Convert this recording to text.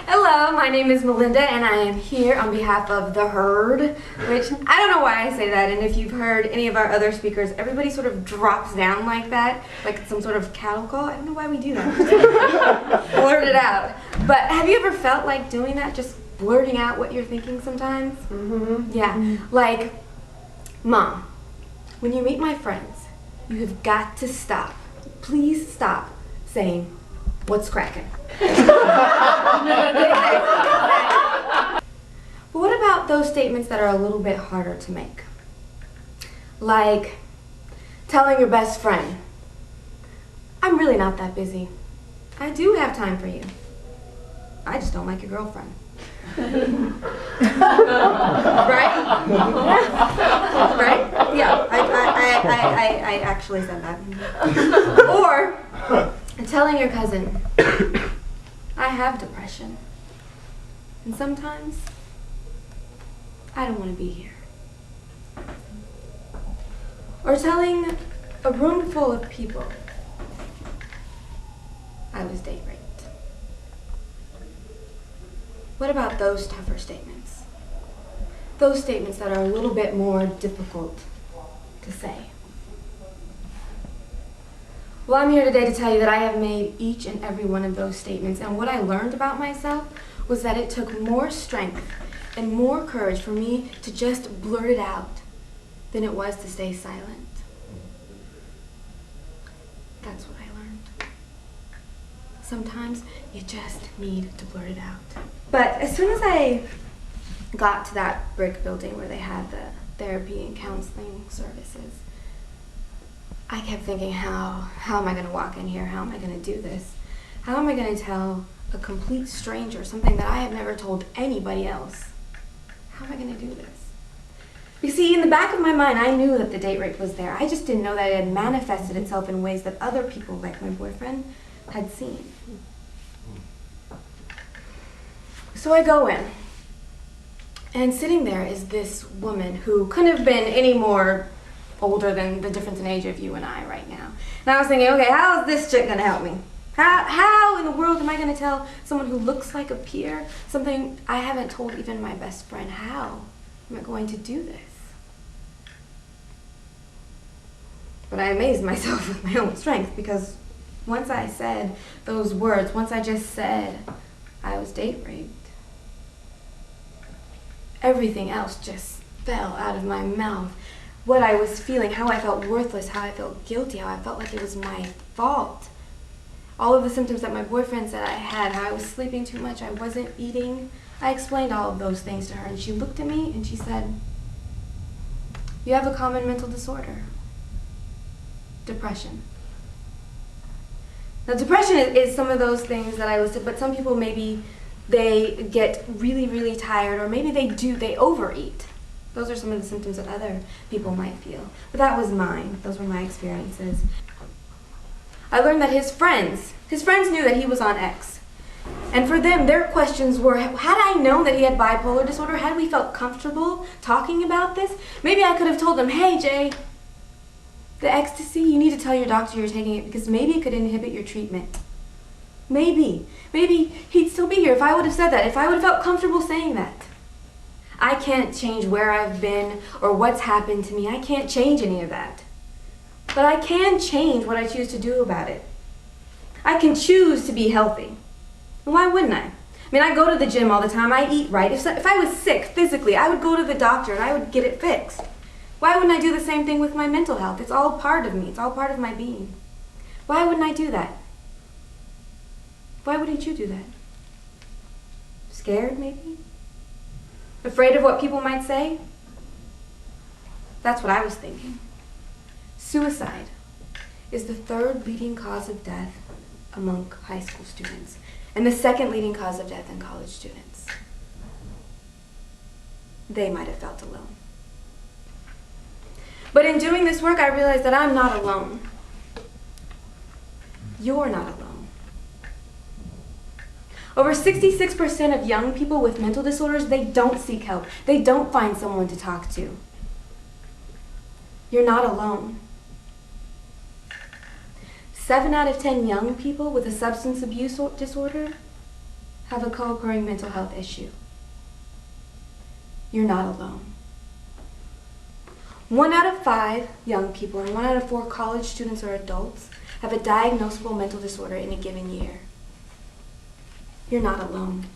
Hello, my name is Melinda and I am here on behalf of the herd, which I don't know why I say that, and if you've heard any of our other speakers, everybody sort of drops down like that, like some sort of cattle call. I don't know why we do that. Blurt it out. But have you ever felt like doing that, just blurting out what you're thinking sometimes? Mm-hmm. Yeah, like, Mom, when you meet my friends, you have got to stop. Please stop saying, "What's cracking?" But what about those statements that are a little bit harder to make? Like telling your best friend, "I'm really not that busy. I do have time for you. I just don't like your girlfriend." Right? Right? Yeah, I actually said that. Or telling your cousin, "I have depression, and sometimes I don't want to be here." Or telling a room full of people, "I was date raped." What about those tougher statements? Those statements that are a little bit more difficult to say. Well, I'm here today to tell you that I have made each and every one of those statements, and what I learned about myself was that it took more strength and more courage for me to just blurt it out than it was to stay silent. That's what I learned. Sometimes you just need to blurt it out. But as soon as I got to that brick building where they had the therapy and counseling services, I kept thinking, how am I going to walk in here? How am I going to do this? How am I going to tell a complete stranger something that I have never told anybody else? How am I going to do this? You see, in the back of my mind, I knew that the date rape was there. I just didn't know that it had manifested itself in ways that other people, like my boyfriend, had seen. So I go in, and sitting there is this woman who couldn't have been any more older than the difference in age of you and I right now. And I was thinking, okay, how is this chick gonna help me? How in the world am I gonna tell someone who looks like a peer something I haven't told even my best friend? How am I going to do this? But I amazed myself with my own strength, because once I said those words, once I just said I was date raped, everything else just fell out of my mouth. What I was feeling, how I felt worthless, how I felt guilty, how I felt like it was my fault. All of the symptoms that my boyfriend said I had, how I was sleeping too much, I wasn't eating. I explained all of those things to her, and she looked at me and she said, "You have a common mental disorder. Depression." Now, depression is some of those things that I listed, but some people maybe they get really, really tired, or maybe they overeat. Those are some of the symptoms that other people might feel. But that was mine. Those were my experiences. I learned that his friends knew that he was on X. And for them, their questions were, had I known that he had bipolar disorder, had we felt comfortable talking about this, maybe I could have told him, "Hey, Jay, the ecstasy, you need to tell your doctor you're taking it, because maybe it could inhibit your treatment." Maybe he'd still be here if I would have said that, if I would have felt comfortable saying that. I can't change where I've been or what's happened to me. I can't change any of that. But I can change what I choose to do about it. I can choose to be healthy. And why wouldn't I? I mean, I go to the gym all the time. I eat right. If I was sick physically, I would go to the doctor and I would get it fixed. Why wouldn't I do the same thing with my mental health? It's all part of me. It's all part of my being. Why wouldn't I do that? Why wouldn't you do that? Scared, maybe? Afraid of what people might say? That's what I was thinking. Suicide is the third leading cause of death among high school students, and the second leading cause of death in college students. They might have felt alone. But in doing this work, I realized that I'm not alone. You're not alone. Over 66% of young people with mental disorders, they don't seek help. They don't find someone to talk to. You're not alone. 7 out of 10 young people with a substance abuse disorder have a co-occurring mental health issue. You're not alone. 1 out of 5 young people and 1 out of 4 college students or adults have a diagnosable mental disorder in a given year. You're not alone.